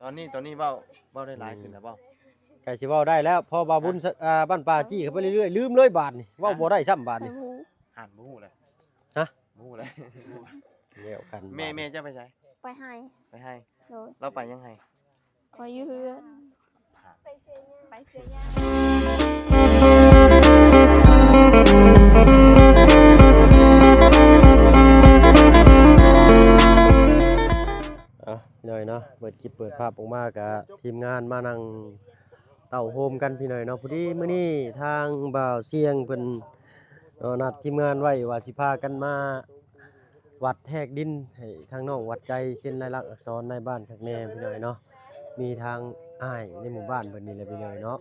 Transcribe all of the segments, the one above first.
อนนี้เว้าได้หลายขึ้นแล้วบ่ไก่สิเว้าได้แล้วพอบาบุญบ้านป่าจี้เข้าไปเรื่อยๆลืมเลยบาทนี่เว้าบ่ได้ซ้ำบาทนี่ อ่านบ่ฮู้เลย ฮะ บ่ฮู้เลย แล้วกัน แม่จะไปไส ไปให้ ไปให้ โดย เราไปยังไง คอยอยู่เฮือนไปเสียยา พี่หน่อยเนาะเปิดคลิปเปิดภาพออกมากับทีมงานมานั่งเต่าโฮมกันพี่หน่อยเนาะพอดีมื้อนี้ทางบ่าวเสียงเพิ่นนัดทีมงานไว้ว่าสิพากันมาวัดแทกดินให้ทางน้องวัดใจเส้นลายลักษณ์อักษรในบ้านข้างแน่พี่หน่อยเนาะมีทางอ้ายในหมู่บ้านเพิ่นนี่แหละพี่หน่อยเนาะ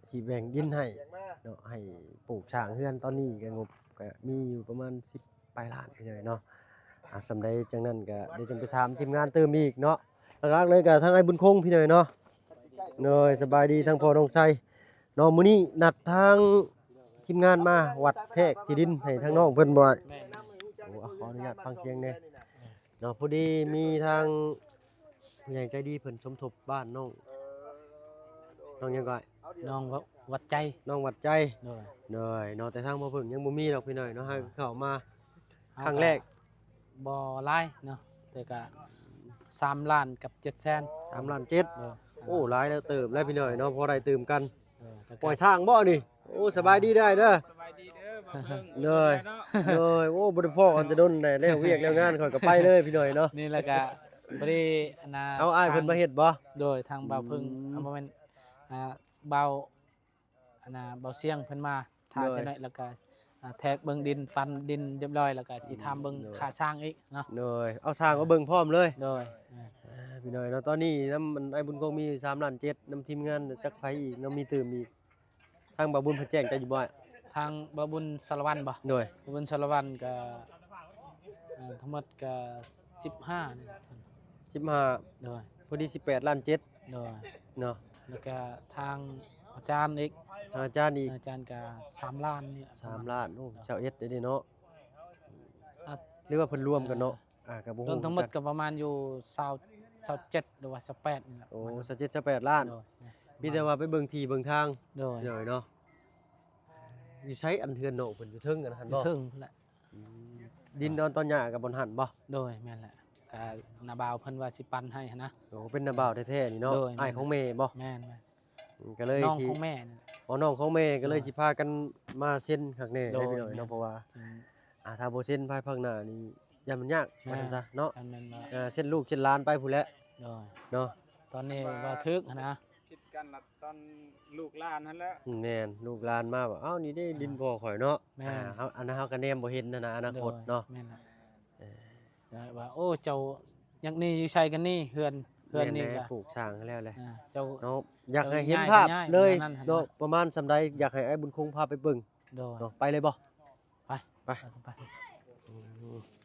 สิแบ่งดินให้เนาะให้ปลูกช้างเฮือนตอนนี้ก็งบก็มีอยู่ประมาณ10ปลายล้านพี่หน่อยเนาะสำใดจังนั้นก็ได้จังไปถามทีมงานเติมอีกเนาะหลักๆเลยก็ทางไอ้บุญคงพี่หน่อยเนาะเนยสบายดีทางพ่อน้องไสเนาะมื้อนี้นัดทางทีมงานมาวัดแทกที่ดินให้ทางน้องเพิ่นบ่โอ้ขออนุญาตฟังเสียงแน่เนาะพอดีมีทางผู้ใหญ่ใจดีเพิ่นสมทบบ้านน้องยังก่อน น้องวัดใจ น้องวัดใจ โดย เนยเนาะแต่ทางบ่เพิ่งยังบ่มีดอกพี่หน่อยเนาะให้เข้ามาครั้งแรก บ่หลายเนาะแต่ก็3ล้านกับ700,000 3.7 ล้าน โดย โอ้หลายแล้วเติมแล้วพี่หน่อยเนาะพอได้เติมกัน แต่ ปล่อยช่างบ่นี่โอ้สบายดีได้เด้อ สบายดีเด้อบ่เพิ่ง เลยเลยโอ้บ่ได้พ่อกันจะโดนได้แล้วเวียกแล้วงานข่อยก็ไปเลยพี่หน่อยเนาะ นี่แหละก็บ่ได้เอาอ้ายเพิ่นมาเฮ็ดบ่ โดยทางบ่าวพึ่งบ่แม่นบ่าวบ่าวเสียงเพิ่นมาทางจังได๋แล้วก็แทกเบิ่งดินปันดินเรียบร้อยแล้วก็สิทำเบิ่งค่าสร้างอีกเนาะ เลยเอาช่างมาเบิ่งพร้อมเลย โดย พี่หน่อยเนาะตอนนี้นำมันไอ้บุญคงมี3.7 ล้านนำทีมงานจักไผอีกนำมีเติมอีกทางบ่าวบุญเพิ่นแจ้งใจอยู่บ่ ทางบ่าวบุญสารวัตรบ่ โดย บ่าวบุญสารวัตรก็ทั้งหมดก็15นี่ 15 โดย พอดี18.7 ล้าน โดย เนาะ แล้วก็ทางอาจารย์อีก ทางอาจารย์อีก อาจารย์ก็3ล้านนี่ 3 ล้านโอ้21เด้เนาะ อ่ะ หรือว่าเพิ่นรวมกันเนาะก็บ่ ร ฮู้ วมทั้งหมดก็ประมาณอยู่27หรือว่า28นี่แหละ โอ้27-28 ล้าน โดย มีแต่ว่าไปเบิ่งที่เบิ่งทาง โดย พี่หน่อยเนาะอยู่ใช้อันเทือนน้องเพิ่นอยู่เทิงกันหั่น อยู่ บ่ ถึงพุ่นแหละ ดินดอนตอนหญ้ากับบนหันบ่ โดยแม่นแหละก็นาบาวเพิ่นว่าสิปันให้หั้นนะ โอ้เป็นนาบ่าวแท้ๆนี่เนาะ โดย อ้ายของแม่บ่ แม่นแม่น ก็เลย น้อง สิ ของแม่นี่ อ๋อน้องของแม่ก็เลยสิพากันมาเซ็นข้างแน่ โดย ได้พี่หน่อยเนาะเพราะว่า อืม ถ้าบ่เซ็นภายภาคหน้านี่ยามมันยาก แม่ ว่าซั่นซะเนาะ อันแม่นว่า เซ็นลูกเซ็นหลานไปพู้นแหละ โดย เนาะ ตอนนี้ว่าทึกหั้นนะ คิดกันละตอนลูกหลานนั่นแหละ แม่นลูกหลานมาว่าอ้าวนี่ได้ดินพ่อข่อยเนาะ แม่น เฮาอันนั้นเฮาก็แนมบ่เห็นนะนะอนาคตเนาะ แม่นแหละได้ว่าโอ้เจ้าอย่างนี้อยู่ใช้กันนี่เฮือนนี่ แม่ ก็ ปลูกช้างให้แล้วแหละ เจ้า เนาะอยากให้เห็น ง่าย ภาพ ง่าย เลย ประมาณนั้นหั่นนะ เนาะประมาณสำใดอยากให้ไอ้บุญคงพาไปเบิ่ง โดย เนาะไปเลยบ่ ไป ไป ไป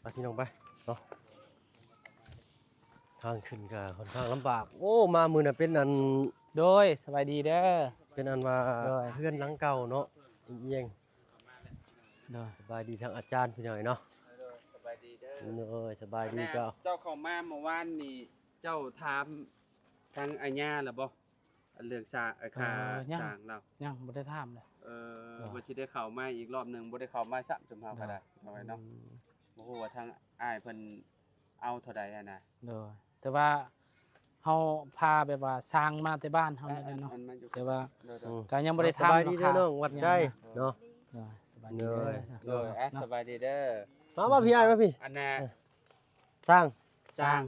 ไปพี่น้องไปเนาะทางขึ้นก็ค่อนข้างลำบากโอ้มามื้อน่ะเป็นอัน โดยสบายดีเด้อ เป็นอันว่า โดย เพื่อนหลังเก่าเนาะเอียง โดย สบายดีทางอาจารย์พี่หน่อยเนาะ สบายดีเด้อ เออสบายดีเจ้า เจ้าเข้ามาเมื่อวานนี่เจ้าถามทางอาญาล่ะบ่เรื่องสร้างค่าสร้างเรา ยังบ่ได้ถามเลย บ่สิได้เข้ามาอีกรอบหนึงบ่ได้เข้ามาซ้ำจำเฮาก็ได้เอาไว้เนาะบ่ฮู้ว่าทางอ้ายเพิ่นเอาเท่าใดอะนะ โดยแต่ว่าเฮาพาแบบว่าสร้างมาแต่บ้านเฮานี่แหละเนาะ มันมาอยู่ แต่ว่า เด้อ ก็ยังบ่ได้ ส ทำ บายดีเด้อ ค่ะ น้องวัดใจเนาะ โดยสบายดีเด้อ ๆโดยสบายดีเด้อ มาพี่อ้ายมาพี่ อันน่ะ สร้าง สร้าง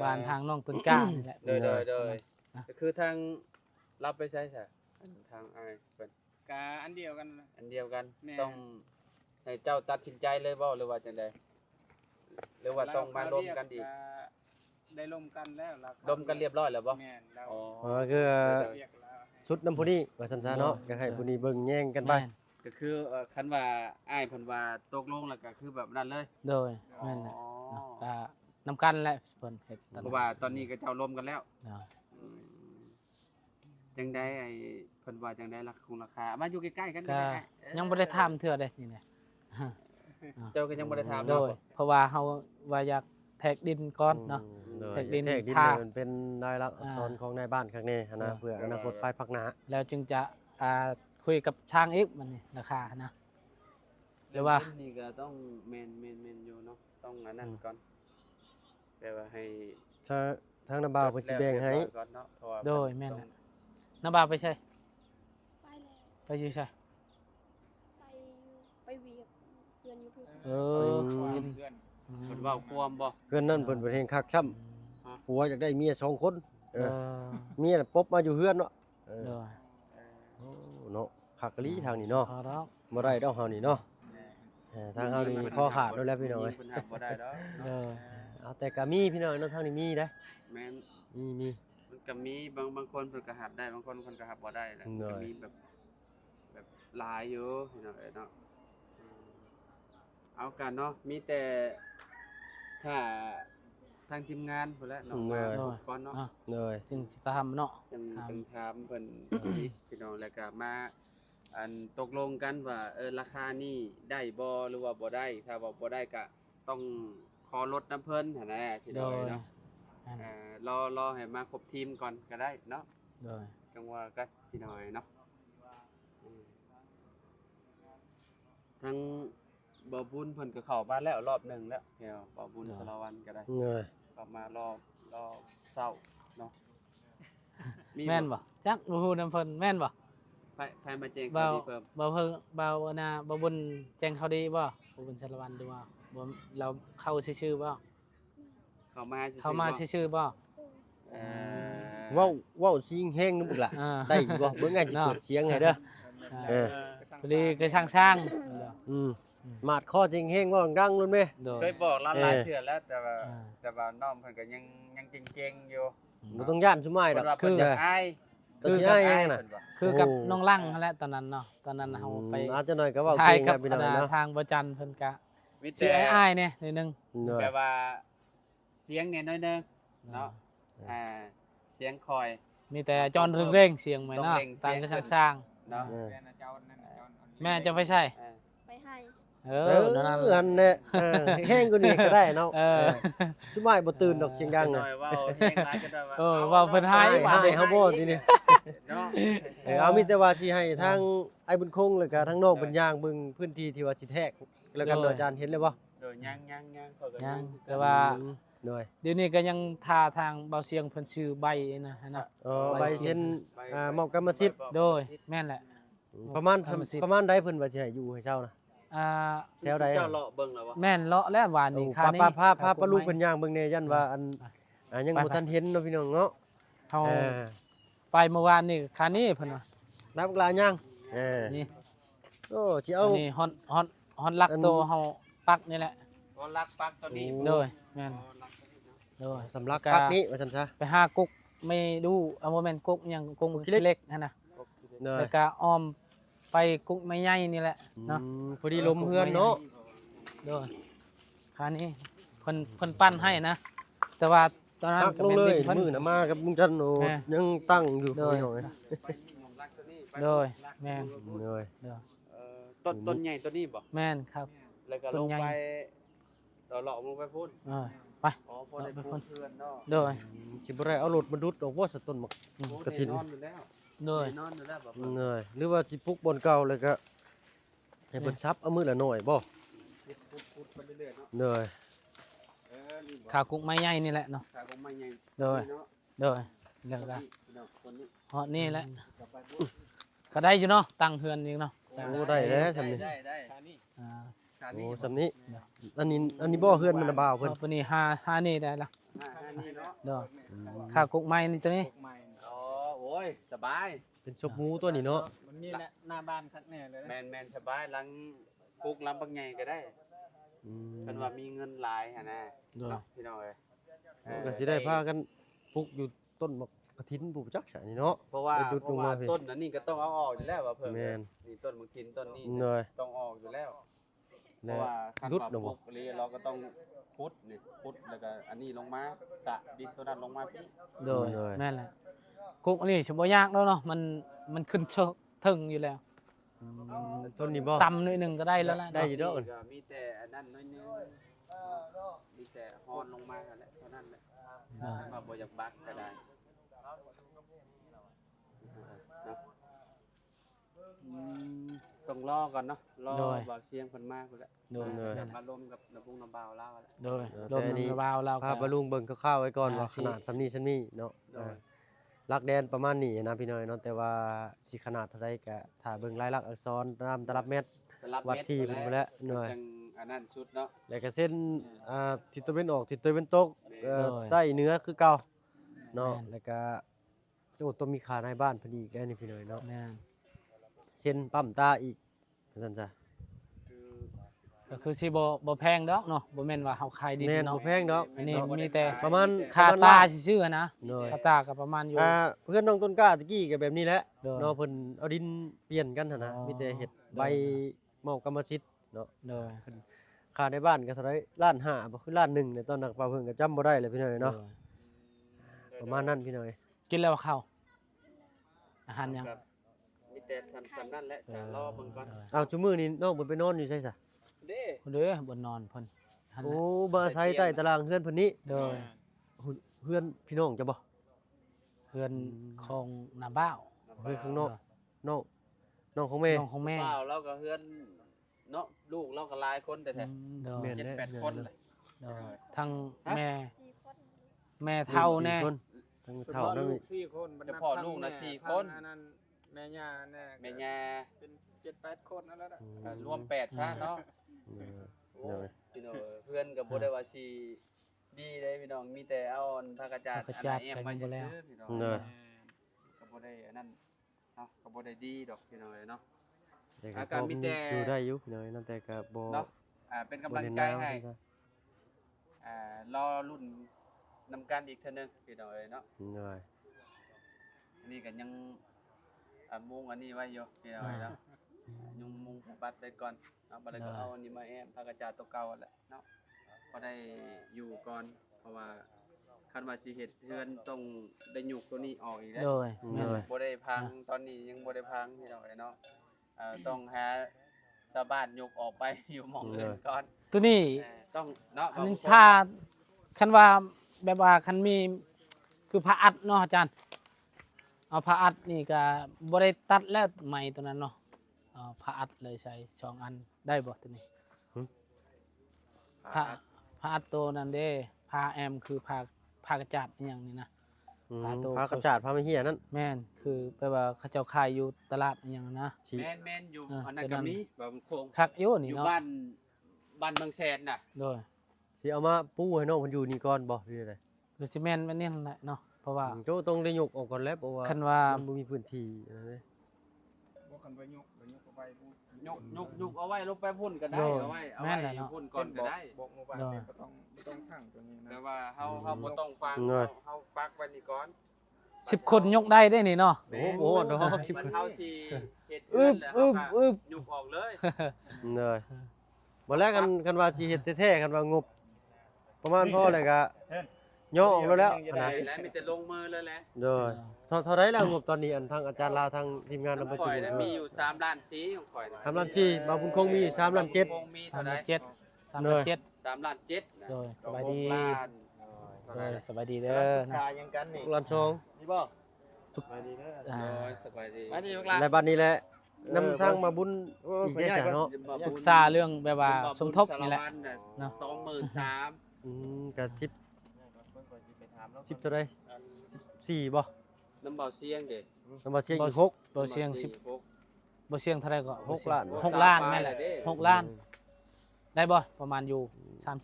บ้านทางน้องต้นกล้านี่แหละ โดย นะ ก็คือทางรับไปใช้ซะทางอ้ายเพิ่น กาอันเดียวกันนะ อันเดียวกัน แม่ ต้องให้เจ้าตัดสินใจเลยบ่หรือว่าจังไดหรือว่าต้องมาร่วมกันอีก ได้ร่วมกันแล้วเรา ร่วมกันเรียบร้อยแล้วบ่ แม่นเรา อ๋อ คือ เรียกแล้วให้ ชุดน้ำผู้นี้ว่าซั่นซะเนาะก็ให้ผู้นี้เบิ่งแย่งกันไป แม่น ก็คือคันว่าอ้ายเพิ่นว่าตกลงแล้วก็คือแบบนั้นเลย โดยแม่นแหละ อ๋อ เนาะก็นำกันแหละเพิ่นเฮ็ดตลอด เพราะว่าตอนนี้ก็เจ้าร่วมกันแล้ว เนาะ อืมจังไดไอ้เพิ่นว่าจังไดราคาราคามาอยู่ใกล้ๆกัน ก็ ได้ ยังบ่ได้ถามเทื่อใดนี่แหละ เจ้าก็ยังบ่ได้ถาม โด เนาะ ยเพราะว่าเฮาว่าอยาก แทกดินก่อนเนาะ โดย แทกดิน แทกดิน ทา เนี่ยมันเป็นลายลักษณ์อักษรของนายบ้านข้างในหั้นนะเพื่ออนาคตภายภาคหน้า แล้วจึงจะคุยกับช่างอีกมันนี่ราคานะ หรือว่า เมนี่ก็ต้องแม่นอยู่เนาะต้องอันนั้นก่อนแปลว่าให้ ถ้าทางน้าบ่าวเพิ่นสิแบ่งให้ เรียบร้อยก่อนเนาะเพราะว่า โดยแม่น ต้อง น้าบ่าวไปใช่ ไปแล้ว ไปอยู่ใช่ ไปเวียกเพื่อนอยู่พุ่น เออ ความ กิน เพื่อน เพิ่นเว้าความบ่ เพื่อนนั่นเพิ่นเป็นเฮงคักช้ำผัวอยากได้เมีย2คนเอ เอ อ อ เมียน่ะปบมาอยู่เฮือนเนาะเออ โดย โอ้เนาะคักกะลีทางนี้เนาะ พอแล้ว บ่ได้ดอกเฮานี่เนาะทางเฮานี่คอขาดแล้วแหล้วพี่น้องเอ้ย เพิ่นหักบ่ได้ดอก โดย เอาแต่ก็มีพี่น้องเนาะทางนี้มีได้ แม่น มี มันก็มีบางคนเพิ่นก็หับได้บางคนเพิ่นก็หับบ่ได้แหละ น้อย ก็มีแบบหลายอยู่พี่น้องเอ้ยเนาะเอากันเนาะมีแต่ถ้าทางทีมงานพุ่นแหละเนาะมาพบก่อนเนาะ อ่ะ เลย จึงสิตามเนาะ จังถามเพิ่นอีกพี่น้องแล้วก็มาอันตกลงกันว่าราคานี้ได้บ่หรือว่าบ่ได้ถ้าว่าบ่ได้ก็ต้องขอลดน้ำเพิ่นหั่นนะพี่ โด น้อง ย เอ้ยเนาะ อ่ะ รอให้มาครบทีมก่อนก็ได้เนาะ โดย จังว่ากันพี่น้องเอ้ยเนาะทั้งบ่อบุญเพิ่นก็เข้ามาแล้วรอบหนึงแล้วเดี๋ยวบ่อบุญสารวันก็ได้ เลย เข้ามารอบเช้าเนาะ แม่นบ่จักบ่ฮู้นำเพิ่นแม่นบ่ ไผมาแจ้ง เบา ข่าวดีเพิ่ม เบาเพิ่งเบาอันน่ะบ่บุญแจ้งเขาดีบ่บ่บุญสารวันดูว่าบ่เราเข้าชื่อๆบ่ เข้ามาซื่อๆ เข้ามา บ่ ชื่อๆบ่ เอ่อ เว้าสิงแฮงนึกล่ะ อ่า ได้อยู่บ่เบิ่งไงสิเปิดเสียงให้เด้อ เออ พอดีก็ช่างๆ มาดคอจริงแฮงเว้าดังๆนู่นแม่ โดย เคยบอกเราหลาย เออ เทื่อแล้วแต่ว่า อ่า น้องเพิ่นก็ยังเก่งๆอยู่ บ่ต้องย่านซุมายด เพิ่ อก นว่าเพิ่นอยากอาย ตัวสิอ้ายยังน่ะ เพิ่นว่า คือกับ โอ้ น้องลั่งนั่นแหละตอนนั้นเนาะตอนนั้นเฮาไป อาจจะหน่อยก็เว้า ถ่าย เก่ง กับ นะพี่น้องเนาะ ทางบ่จันทร์เพิ่นก็ มี สิ แต่ อ้ายๆเนี่ยนิดนึง เนาะ แปลว่าเสียงเนี่ยน้อยหนึงเนาะเสียงคอย มีแต่จอนเร่งๆเสียงไหม ต้อง เนาะ เร่งเสี ตาม ยง ก็ เพิ่น สร้าง เนาะ เออ แฟนอาเจ้านั่นอาเจ้า ๆแม่จะไปใช่ ไปให้ เอ เอ อ อ นั่น อันเนี่ยแห้งกว่านี้ก็ได้เนาะ เออ ซุมายบ่ตื่นดอกเสียงดัง หน่ อ่ะ อยว่าเพลงร้ายก็ได้ว่า เออว่าเพิ่นให้ ให้เฮาบ่ทีนี้ เนาะ เอามีแต่ว่าสิให้ทางไอ้บุญคงแล้วก็ทางน้องเพิ่นย่างเบิ่งพื้นที่ที่ว่าสิแทกแล้วกัน โดย อาจารย์เห็นเลยบ่ โดยยังเขาก็ ยังแต่ว่า หน่อย เดี๋ยวนี้ก็ยังทาทางเบาเสียงเพิ่นชื่อใบนะฮะนะ ใบเซ็นมอบกรรมสิทธิ์ โดยแม่นแหละ ประมาณ กรรมสิทธิ์ ประมาณใดเพิ่นว่าสิให้อยู่ให้เช่านะ อ่า แถวใด เจ้าเลาะเบิ่งแล้ววะ แม่นเลาะแล้วหวานนี่ค่านี้ พาปลาลูกเพิ่นย่างเบิ่งแน่ยันว่าอันยังบ่ทันเห็นเนาะพี่น้องเนาะ เฮา เออ ไปเมื่อวานนี่ค่านี้เพิ่นว่า รับกลาย่างนี่นี่โอ้สิเอา อันนี้ฮอนลักโตเฮาปักนี่แหละ ก็รักปักตัวนี้ โอ้ โดยแม่นโดย สำลักปักนี้ว่าซั่นซะ ไปหากุ๊กไม่ดูเอาโมเมนต์กุ๊กหยังกุ๊ก เล็ก เล็กๆหั่นน่ะ เด้อ แล้วก็อ้อมไปกุ๊กไม้ใหญ่นี่แหละเนาะ พอดีลมเฮือนเนาะ โดยค่านี้เพิ่นปั้นให้นะ แต่ว่าตอนนั้น หัก ก็ ลง แม่น เล ดิ ย เพิ่น มื้อน่ะมากับลุงจันโอ้ แม่ ยังตั้งอยู่ โดย พี่น้องเอ้ย รักตัวนี้ไป โดยแม่น โดย โดย ต้นใหญ่ตัวนี้บ่ แม่นครับ แล้วก็ ต้ ล น ง ใหญ่ ไปเราเลาะลงไปพุ่น เออไป อ๋อพอได้พูดเพื่อนเนาะ โดย สิบ่ได้เอารถมาดุดดอกว่าสต้นหมก กฐิน นอนอยู่แล้ว โดย นอนอยู่แล้วแบบ เนยหรือว่าสิปลุกบนเก่าเลยก็ให้เพิ่นซับเอามือละหน่อยบ่ พูดไปเรื่อยๆเนาะ เนย นี่บ่ ขากุ๊กไม้ใหญ่นี่แหละเนาะ ขาของไม่ใหญ่ โดย เนาะ โดยเรื่อง ตัว กัน นี้เนาะตัวนี้ ฮอดนี่แหละก็ได้อยู่เนาะตั้งเฮือนอีกเนาะ โอ้ได้แล้วสำนี้ ได้ ขานี่ อ่า ขา โอ้ นี้ สำนี้อันนี้บ่เฮือนมันน่ะบ่าวเพิ่น เอาปนี้หานี่ได้ละ นี่เนาะ โดยขากุ๊กไม้นี่ตัวนี้ พวกใหม่ อ๋อโอ้ยสบาย เป็นศพงูตัวนี้เนาะ มันมีหน้าบ้านคักแน่เลย แม นะ นสบายหลังกุ๊กหลังบางใหญ่ก็ได้ อืม เพิ่นว่ามีเงินหลายหั่นน่ะ โดย เนาะพี่น้องเอ้ย ก็สิได้พากันปลูกอยู่ต้นมะกระถินปลูกจักซะนี่เนาะ เพราะว่า ไปดุดลงมาสิ ต้นอันนี้ก็ต้องเอาออกอยู่แล้วว่าเพิ่น แม่น นี่ต้นมะขินต้นนี้ เนย ต้องออกอยู่แล้ว เพ และ ราะว่าคัน ดุด ว่า เนาะ ป บ่ ลูกเลยเราก็ต้องพุดนี่พุดแล้วก็อันนี้ลงมาสะดินตัวนั้นลงมาพี่ โดยแม่นแหละกุ๊กอันนี้สิบ่ยากแล้วเนาะมันขึ้นเชิงถึงอยู่แล้ว ต้นนี้บ่ ต่ำหน่อยหนึงก็ได้แล้วล่ะ ได้อยู่เด้อ ก็มีแต่อันนั้นน้อยนึง มีแต่ฮอนลงมาแหละเท่านั้นแหละมาบ่อยากบักก็ได้ต้องรอก่อนเนาะรอบ่าวเสียงเพิ่นมาพุ่นแหละ โดย มาร่วมกับน้ำพุงน้ำบ่าวลาวแหละ โดยรวมน้ำบาวเรา พาบาลุงเบิ่งคร่าวๆไว้ก่อนว่า สิ ขนาดซำนี้เนาะลักแดนประมาณนี้นะพี่น้อยเนาะแต่ว่าสิขนาดเท่าใดก็ถ้าเบิ่งลายลักษณ์อักษรตามตลับเมตรวัดที่เพิ่นไปแล้วหน่อย จังอันนั้นชุดเนาะ แล้วก็เส้นทิศตะวันออกทิศตะวันตกใต้เหนือคือเก่าเนาะแล้วก็โอ้ต้องมีขาในบ้านเพิ่นอีกแล้วนี่พี่น้อยเนาะ แม่น เส้นปั๊มตาอีกซั่นซะ คือ ก็คือสิบ่แพงดอกเนาะบ่แม่นว่าเฮาขายดิน แม่น เนาะ บ่แพงดอก อันนี้ เนาะ มีแต่ ประมาณ ค่า ประมณ ตา ล้น ซื่อๆนะ โดย ค่าตาก็ประมาณอยู่ เพื่อนน้องต้นกล้าตะกี้ก็แบบนี้แหละ โดย เนาะเพิ่นเอาดินเปลี่ยนกันหั่นนะ อ๋อ มีแต่เฮ็ดใบมอบกรรมสิทธิ์เนาะ โดย ค่าในบ้านก็เท่าไหร่ล้านห้าบ่คือล้านหนึ่งเนี่ยตอนนักป่าเพิ่นก็จำบ่ได้เลยพี่น้อยเนาะ โดย ประมาณนั้นพี่น้อย กินแล้วข้าวอาหารยัง ครับมีแต่ทำสำนั่นแหละสารอเบิ่งก่อน เอาซุมื้อนี้น้องเพิ่นไปนอนอยู่ไสซะ เด้ เด้อบนนอนเพิ่นหัน โอ้ น่ะ บ่อาศัยใต้ตารางเฮือนเพิ่นนี้ โดย เฮือนพี่น้องจะบ่ เพื่อนของนาบ้าว เฮือนข้างนอกน้องน้องของแม่ น้องของแม่ เปล่าเราก็เฮือนเนาะลูกเราก็หลายคนแต่แท้ โดย แม่น เจ็ด แน่ แปดคนเลย โดยทั้งแม่ 4 คน แม่เฒ่าแน่ คนทั้งเฒ่านั่น ลู นี่ ก4 คน เฉพาะลูกนะ4คน อันนั้นแม่ย่าแน่ แม่ย่า เป็น7-8 คนนั่นแหละนะ รวม8ซะเนาะ เออ พี่น้องเพื่อนก็บ่ได้ว่าสิดีเลยพี่น้องมีแต่เอาอันพระกระจาด พระกระจาด อันไหนแอมมา ไปหมดแล้ว ซื้อพี่น้อง เนอะ ก็บ่ได้อันนั้นเนาะก็บ่ได้ดีดอกพี่น้องเนาะ แต่ อา ก็ การมีแต่ อยู่ได้อยู่พี่น้อยนั่นแต่ก็บ่ เนาะเป็นกำลังใจให้รอรุ่นนำกันอีกเทื่อนึงพี่น้องเนาะ เหนื่อย อันนี้ก็ยังมุงอันนี้ไว้อยู่พี่น้องเนาะยุงมุงปัดไปก่อนเอาบัดนี้ก็เอาอันนี้มาแอมพระกระจาดตัวเก่าแหละเนาะก็ได้อยู่ก่อนเพราะว่าคันว่าสิเฮ็ดเฮือนต้องได้ยุกตัวนี้ออกอีกแล้ว โดยแม่ เหนื่อย บ่ได้พังตอนนี้ยังบ่ได้พังพี่น้องเนาะต้องหาชาวบ้านยกออกไป อยู่หม่องอื่นก่อน ตัวนี้ ต้องเนาะ อันนี้ถ้าคันว่าแบบว่าคันมีคือผ้าอัดเนาะอาจารย์เอาผ้าอัดนี่ก็บ่ได้ตัดแล้วใหม่ตัวนั้นเนาะเอาผ้าอัดเลยใช้สองอันได้บ่ตัวนี้ผ้าอัดตัวนั้นเด้ผ้าแอมคือผ้ากระจาดอหย่างนี้นะ อืม พาตัว พากระจาดพาไม่เหี้ยนั่น แม่นคือแปลว่าเขาเจ้าขายอยู่ตลาดอหย่างนั้นนะ ชี้ แม่นอยู่ อ่า อันนั้นก็มีแบบโคง คักอยู่ อ นี่ ยู่ เนาะ บ้านบางแสนน่ะ โดย สิเอามาปูให้น้องเพิ่นอยู่นี่ก่อนบ่หรือได คือสิแม่นมันนี่นั่นแหละเนาะเพราะว่า โตต้องได้ยกออกก่อนแล้วเพราะว่า คันว่า มันบ่มีพื้นที่อันนั้นเด้ บ่คันไปยกเอาไปพูด ยกเอาไว้ลงไปพุ่นก็ได้ โดย เอาไว้ แม่นแหละเนาะ พุ่นก่อนก็ได้ บอกหมู่บ้านเนี่ยก็ต้องทั้งตัวนี้นะ แต่ว่าเฮาบ่ต้องฟังเฮาปักไว้นี่ก่อน 10 คนยกได้ได้นี่เนาะ โอ้โหดอก มันเฮาสิเฮ็ด อึ เฮือน บ แล้ว อึบ เฮา อึบ ก็ยกออกเลย เลยบ่แล้วกันว่าสิเฮ็ดแท้ๆกันว่างบ ประมาณพอเลยก็ย่อออกแล้ว ได้ นะ แล้วมีแต่ลงมือเลยแหละ เด้อเท่าไรแล้วงบตอนนี้อันทางอาจารย์ลาวทางทีมงานนำประ ข่ ชุ อ ม ยน่ะมีอยู่3ล้านสีของข่อยน่ะ 3ล้าน4บางบุญคงมีอยู่3ล้าน คงมีเท่าใด 3 7 3ล้าน7นะ โดยสบายดี 6ล้าน โดยสบายดีเด้อ ชา นะ ยังกันนี่ 7ล้าน2 นี่บ่ไปดีเด้อ อ่า โอ้ยสบายดี มาดีบักลา และบัดนี้แหละนำทางมาบุญอีกได้ซะเนาะ ปรึกษาเรื่องแบบว่าสมทบนี่แหละ เนาะ 23,000 ก็10 เพิ่นก็สิไปถามแล้ว 10เท่าใด14บ่ น้ำเบาเสียงเด้ นำมาเสียงอีก6 บ่เสียง10บ่เสียงเท่าไหร่ก็ 6ล้าน 6ล้านแม่นแหละ6ล้าน ได้บ่ประมาณอยู่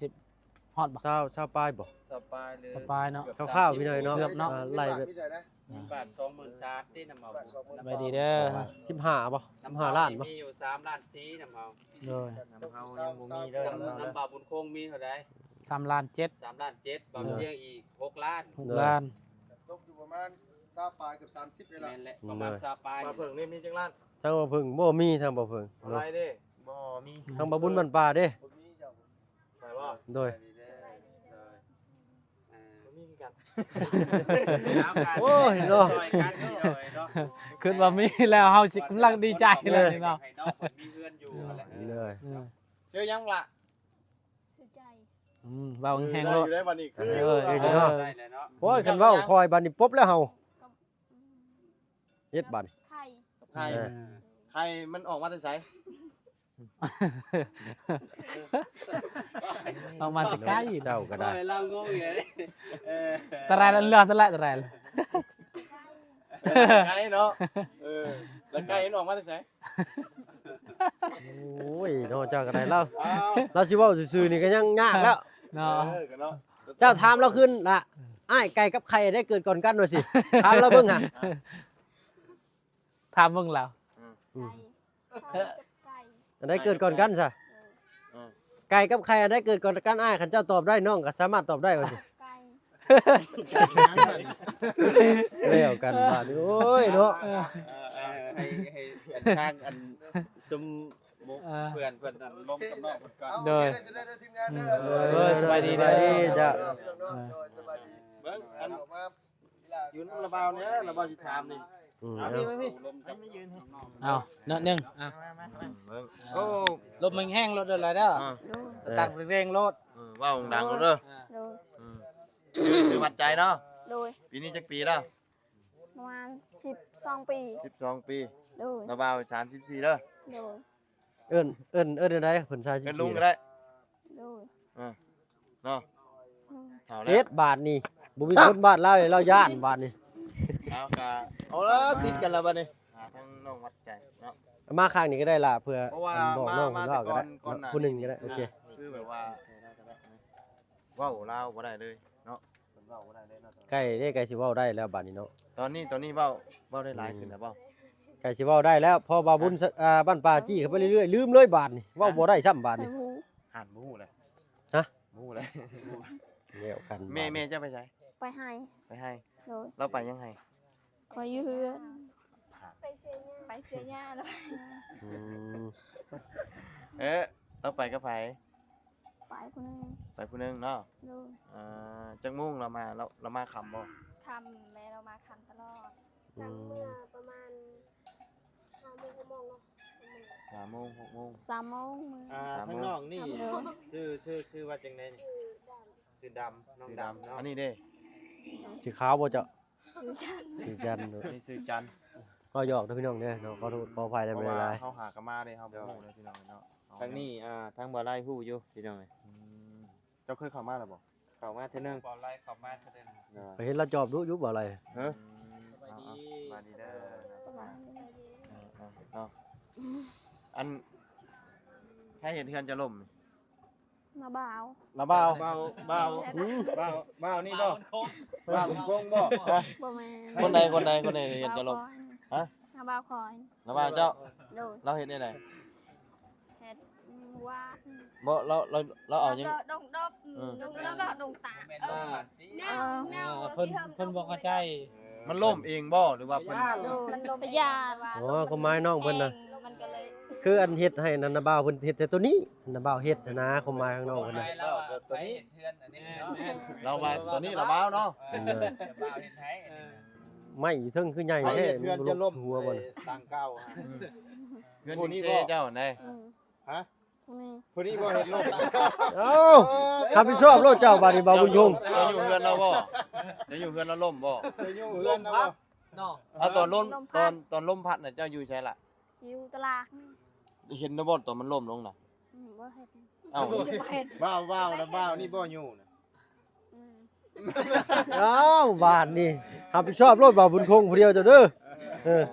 30ฮอดบ่ ชาวปลายบ่ สบายเลย สบายเนาะ คร่าวๆพี่หน่อยเนาะ เกือบเนาะ ไล่แบบ บาท23,000ที่น้ำเบา สบายดีเด้อ 15บ่15ล้านบ่ มีอยู่3ล้านสีน้ำเบา โดย น้ำเฮายังบ่มีเด้อน้ำเฮาเด้อ น้ำเบาบุญคงมีเท่าใด 3ล้าน7 3ล้าน7เบาเสียงอีก6ล้าน 6ล้าน ตกอยู่ประมาณ20ปลายเกือบ30เลยล่ะ แม่นแหละประมาณ20ปลาย มาเพิ่งนี่มีจังล้าน ทางบ่เพิ่งบ่มีทางบ่เพิ่ง อะไร เนาะ เด้บ่มี ทางบ่บุญบ้านป่าเด้ ผมมีเจ้า ใช่บ่ โดย บ่มีคือกัน โอ้ยเนาะ คิดว่ามีแล้วเฮาสิกำลังดีใจเลยนี่เนาะ ให้น้องเพิ่นมีเพื่อนอยู่นั่นแหละ เลย อืม เจอยังล่ะ สุดใจ เว้าแห้ง ได้ โล อ ด ยู่ได้วันนี้คือ เออ ได้เลยเนาะ โอ้ยคันเว้าคอยบัดนี้ปุ๊บแล้วเฮาเฮ็ดบัด ไข่ ใครใครมันออกมาแต่ไส เอามาแต่ใกล้ เจ้าก็ได้ เรางงอยู่เลย ตะไรละเรือตะไรตะไรละ ไก่เนาะแล้วไก่มันออกมาแต่ไส โอ้ยเนาะเจ้าก็ได้เล่า อ้าว เราสิเว้าซื่อๆนี่ก็ยังยากแล้ว เนาะ กันเนาะ เจ้าถามเราขึ้นล่ะอ้ายไก่กับไข่ได้เกิดก่อนกันหน่อยสิถามเราเบิ่งหั่น ถามเบิ่งแล้ว ไก่ไก่ อันได้เกิดก่อนกันซะไก่กับไข่อันได้เกิดก่อนกันอ้ายคันเจ้าตอบได้น้องก็สามารถตอบได้ว่าสิ ไก่ แล้วกันว่านี่โอ้ยเนาะ ให้ทางอันซุมมุกเพื่อนเพิ่นอันลมกับนอกเพิ่นก่อน โดย จะได้ทีมงานเด้ เออสบายดี สบายดีจ้ะ สบายดี เบิ่งอัน ออกมา อยู่น้ำระบาวเนี่ยระบาวสิถามนี่ อืม เอา เอา พี่ให้ไม่ยืนให้ เอาเนาะหนึงอ่ะ เบิ่งโอ้ ลมมันแห้งรถเด้อไรเด้อ โดย ตั้งเร่งรถ ว้าวดังๆเด้อ โดย ซื้อวัดใจเนาะ โดย ปีนี้จักปีแล้ว ประมาณ12 ปี 12 ปี โดย ระบาว34เด้อ โดย เอิ้นได้เพิ่นชาย เงินลุงก็ได้ โดย เนาะ อืม เท่า เฮ็ แล้ว ดบาทนี่บ่มีคนบ้านเราเลยเราย่านบาทนี่ เอากะ เอาละติดกันแล้วบัดนี้ หาทั้งน้องวัดใจเนาะ มาข้างนี้ก็ได้ล่ะเพื่อ เพราะว่า บอกน้อง มา เพิ่นว่าก็ได้ ก่อนหน้า ผู้หนึงก็ได้โอเค คือแบบว่าเว้าลาวบ่ได้เลยเนาะเพิ่นเว้าบ่ได้เลยเนาะ ใกล้ได้ใกล้สิเว้าได้แล้วบาดนี้เนาะ ตอนนี้เว้าได้หลายขึ้นแล้วเปล่า ใกล้สิเว้าได้แล้วพอบาบุญบ้านป่าจี้เข้าไปเรื่อยๆลืมเลยบาดนี่เว้าบ่ได้ซ้ำบาด ไข่ นี่ หมู หันบ่ฮู้เลย ฮะ บ่ฮู้เลย แล้วกัน แม่จะไปไส ไปให้ ไปให้ โดย เราไปยังไง ไปอยู่เฮือนไปเสียหญ้าเลย อืม เราไปกับไผ ไปคนนึง ไปผู้หนึงเนาะ โดย จักมุ่งเรามาค่ำบ่ คำแม่เรามาคำตลอด อืม ประมาณ5 โมง 6 โมงเนาะ 5โมง6โมง 3 โมงมื้อ ข้างนอกนี่ โดย ชื่อว่าจังได๋นี่ชื่อดำน้องดำเนาะอันนี้เด้ สีขาวบ่เจ้า คือฉัน สีจันทร์เนาะ นี่ชื่อจันทร์ ก็หยอกเด้อพี่น้องเด้อเนาะขอโทษขออภัยได้ เพ ไม่ ราะ ได้ ว่า หลาย เขาหากนมาเด้เฮาบ่ฮู้เลยพี่น้องเนาะ ทางนี้ทางบ่อไร่ฮู้อยู่พี่น้องเอ้ย เจ้าเคยเข้ามาแล้วบ่ เข้ามาเทื่อนึง บ่ไล่เข้ามาเท่านั้น ไปเห็นเราจอบดูอยู่บ่อะไร ฮะ สบายดี สบายดีเด้อ สบายดี เนาะอันให้เห็นเทือนจะล่ม มาบ่าว ระเบาเบาเบาเบานี่บ่เบาคงบ่ บ่แม่น คนใดเห็นจะล่ม ฮะ มาบ่าวคอย ระเบาเจ้า โดย เราเห็นได้ไหน เฮ็ดวาด บ่เราเอายัง ดงดบดงดบดงตา เพิ่นบ่เข้าใจ มันล่มเองบ่หรือว่าเพิ่น มันลงไปยาว่า อ๋อก็ไม้น้องเพิ่นน่ะ มันก็เลย คืออันเฮ็ดให้นันนาบ่าวเพิ่นเฮ็ดแต่ตัวนี้นันนาบ่าวเฮ็ดนะเขาไม้ข้างนอกเพิ่นน่ะ ตัวนี้เทือนอันนี้เนาะ เราว่าตัวนี้ระเบาเนาะ เออ บ่าวเห็นไผ ไม่อยู่เทิงคือใหญ่แท้มันบ่ลงหัวบ่น่ะ ตั้งเก้าฮะ เพื่อนจิงเซ่เจ้าไหน ฮะ พวกนี้ ผู้นี้บ่เห็นลม เอ้ารับผิดชอบโลดเจ้าบาดนี้บ่าวบุญยง จะอยู่เพื่อนเราบ่จะอยู่เพื่อนเราล่มบ่ เคยอยู่เฮือนนะบ่ เนาะ เอาตอนล่มพัดน่ะเจ้าอยู่ใช่ล่ะ อยู่ตลาดนี่ เห็นบ่ตอนมันล่มลงน่ะ บ่เฮ็ด เอ้า จะบ่เฮ็ด บ้าวนะบ้าวนี่บ่อยู่นะ อืม เอ้าบาดนี้รับผิดชอบโลดบ่าวบุญคงผู้เดียวเจ้าเด้อเออ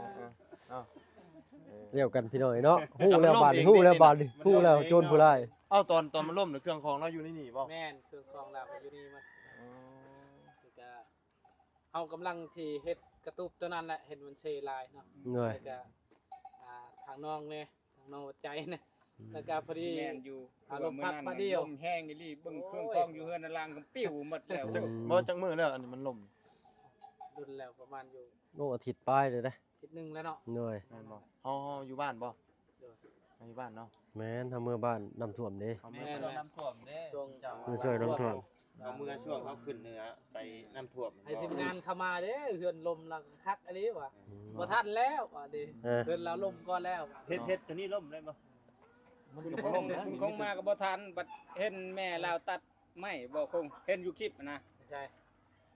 เรียกกันพี่น้อยเนาะฮู้แล้วบาดนี้ฮู้แล้วบาดนี้ฮู้แล้วโจรผู้ร้าย เอ้าตอนมันล่มน่ะเครื่องของเราอยู่ในนี่บ่ แม่นเครื่องครองเราอยู่นี่มันก็เฮากำลังสิเฮ็ดกระตุบตัวนั้นแหละเห็นมันเชลายเนาะ เหนื่อย แล้วก็ทางน้องเนี่ยทางน้องหัวใจเนี่ยแล้วก็พอดี แม่นอยู่ อารมณ์พัดมาเดียว ลมแห้งอีหลีเบิ่งเครื่องกล้องอยู่เฮือนนนล่างก็ปิ้วหมดแล้ว บ่จังมือแล้วอันนี้มันล่ม ดุนแล้วประมาณอยู่ โอ้อาทิตย์ปลายเลยเด้อ ทิศนึงแล้วเนาะ เหนื่อย แม่นบ่เฮาอยู่บ้านบ่อยู่บ้านเนาะ แม่นทำเมื่อบ้านน้ำท่วมเด้ เฮา แม่ มา ช่วงน้ำท่วมเด้ ช่วง มาช่วยน้ำท่วม เอามือช่วงเขาขึ้นเหนือไปน้ำท่วม ให้ทีมงานเข้ามาเด้เฮือนลมแล้วก็คักอันนี้ว่ะบ่ทันแล้วว่ะดิ เออ เฮือนเราลมก่อนแล้ว เฮ็ดตัวนี้ล่มได้บ่ มัน คุณ ก็ ค บ่ ง ล่มนะ คุณคงมาก็บ่ทันบัดเห็นแม่ลาวตัด ไม่บ่คงเห็นอยู่คลิปนะ ใช่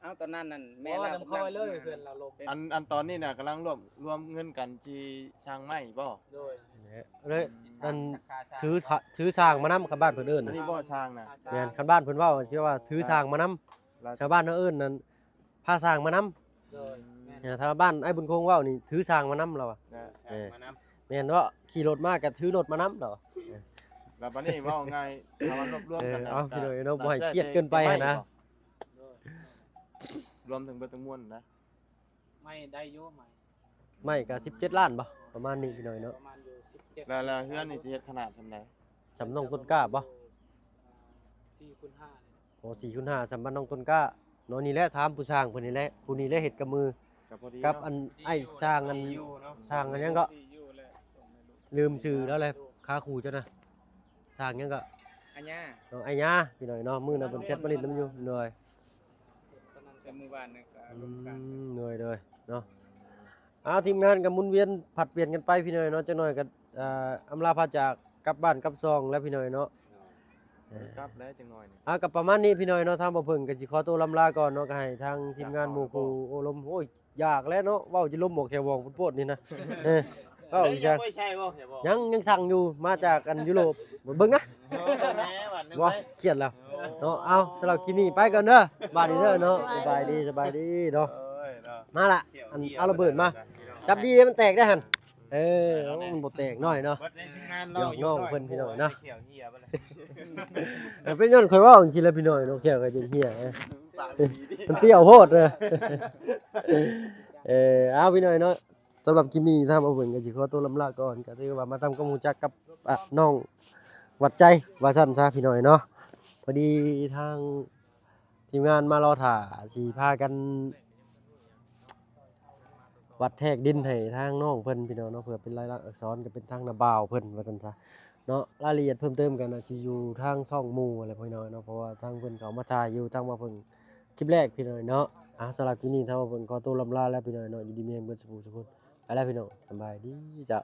เอาตอนนั้นนั่น แม่ แม่ เรา เรา น้ำคอยเลยเพื่อนเราลง อันตอนนี้น่ะกำลังรวมเงินกันที่สร้างไม้บ่ โดย เลยอันถือสร้างมานำกับบ้านเพิ่นเอิ้น อัน น่ะ นี้บ่สร้างนะ แม่นคันบ้านเพิ่นเว้าสิว่าถือสร้างมานำชาวบ้านเฮาเอิ้นนั่นพาสร้างมานำ โดยแม่น ถ้าบ้านไอ้บุญคงเว้านี่ถือสร้างมานำเราอ่ะ นะ มานำ แม่นว่าขี่รถมาก็ถือรถมานำดอก แล้วบัดนี้เว้าง่ายถ้ามันรวมๆกัน เอาพี่น้อยเนาะบ่ให้เครียดเกินไปนะ โดย รวมถึงเบิดทั้งมวลนะ ไม่ได้อยู่ไม่ ไม่ก็17ล้านบ่ประมาณนี้พี่น้อยเนาะ ประมาณอยู่17 แล้วเฮือนนี่สิเฮ็ดขนาดซำใด สำน้องต้นกล้าบ่ 4คูณ5เลย โอ้4คูณ5สำบ้านน้องต้นกล้าเนาะนี่แหละถามผู้สร้างเพิ่นนี่แหละผู้นี้แหละเฮ็ดกับมือ ก็พอดี กับ เนาะ อันไอ้สร้างอัน อยู่เนาะ สร้างอันหยังก็ ที่อยู่แล้วส่งให้ลูก ลืมชื่อแล้วแหละค้าครูเจ้านะสร้างหยังก็ อันเนี้ย น้องไอ้ยาพี่น้อยเนาะมื้อนั้นเพิ่นแชทมาเล่นนํอยู่หน่อย ตอนนั้น แต่หมู่บ้านนี่ก็ อื รวมกัน มหน่อยเลยเนาะเอาทีมงานก็หมุนเวียนผลัดเปลี่ยนกันไปพี่น้อยเนาะจักหน่อยก็อำลาพาจากกลับบ้านกลับซองแล้วพี่น้อยเนาะ กลับแล้วจังหน่อยนี่ กับประมาณนี้พี่น้อยเนาะทางบ่เพิ่งก็สิขอตัวลำลาก่อนเนาะก็ให้ทางทีมงานหมู่ครูโอลมโอ้ยอยากแล้วเนาะเว้าจิล้มบอกแค่วองพุ่นโพดนี่นะเออเว้าอีก ยั จ้ะ งไม่ใช่บ่อย่าบอก ยังสั่งอยู่มาจากอันยุโรปเบิ่งนะ แม่วันนึง ว่าเครียดแล้วเนาะเอาสำหรับคลิปนี้ไปก่อนเด้อบายดีเด้อเนาะสบายดีเนาะ เอ้ยเนาะ มาละอันเอาระเบิดมาจับดีเด้มันแตกได้หั่นมันบ่แตกน้อยเนาะ เบิดในทีมงาน หยอกน้องเพิ่นพี่น้อยเนาะ เขียวเหี้ยไปเลย เป็นย้อนข่อยเว้าจริงๆแล้วพี่น้อยเนาะแค่ก็จังเฮียปากดีดิ มันเปรี้ยวโพดเลยเอาพี่น้อยเนาะสำหรับคลิปนี้ถ้ามาเบิ่งก็สิขอตัวลำลาก่อนก็ถือว่ามาทำความรู้จักกับน้องวัดใจว่าซั่นซะพี่น้อยเนาะพอดีทางทีมงานมารอถ่าสิพากันวัดแทกดินให้ทางน้องเพิ่นพี่น้องเนาะเพื่อเป็นลายลักษณ์อักษรก็เป็นทางนาบ่าวเพิ่นว่าซั่นซะเนาะรายละเอียดเพิ่มเติมกันน่ะสิอยู่ทางช่องหมู่อะไรพี่น้อยเนาะเพราะว่าทางเพิ่นเขามาถ่ายอยู่ทางมาเพิ่นคลิปแรกพี่น้อยเนาะสำหรับคลิปนี้ถ้ามาเพิ่นขอตัวลำลาแล้วพี่น้อยเนาะอยู่ดีมีแรงเบิดสุขสุขคนไปแล้วพี่น้องสบายดีจ้ะ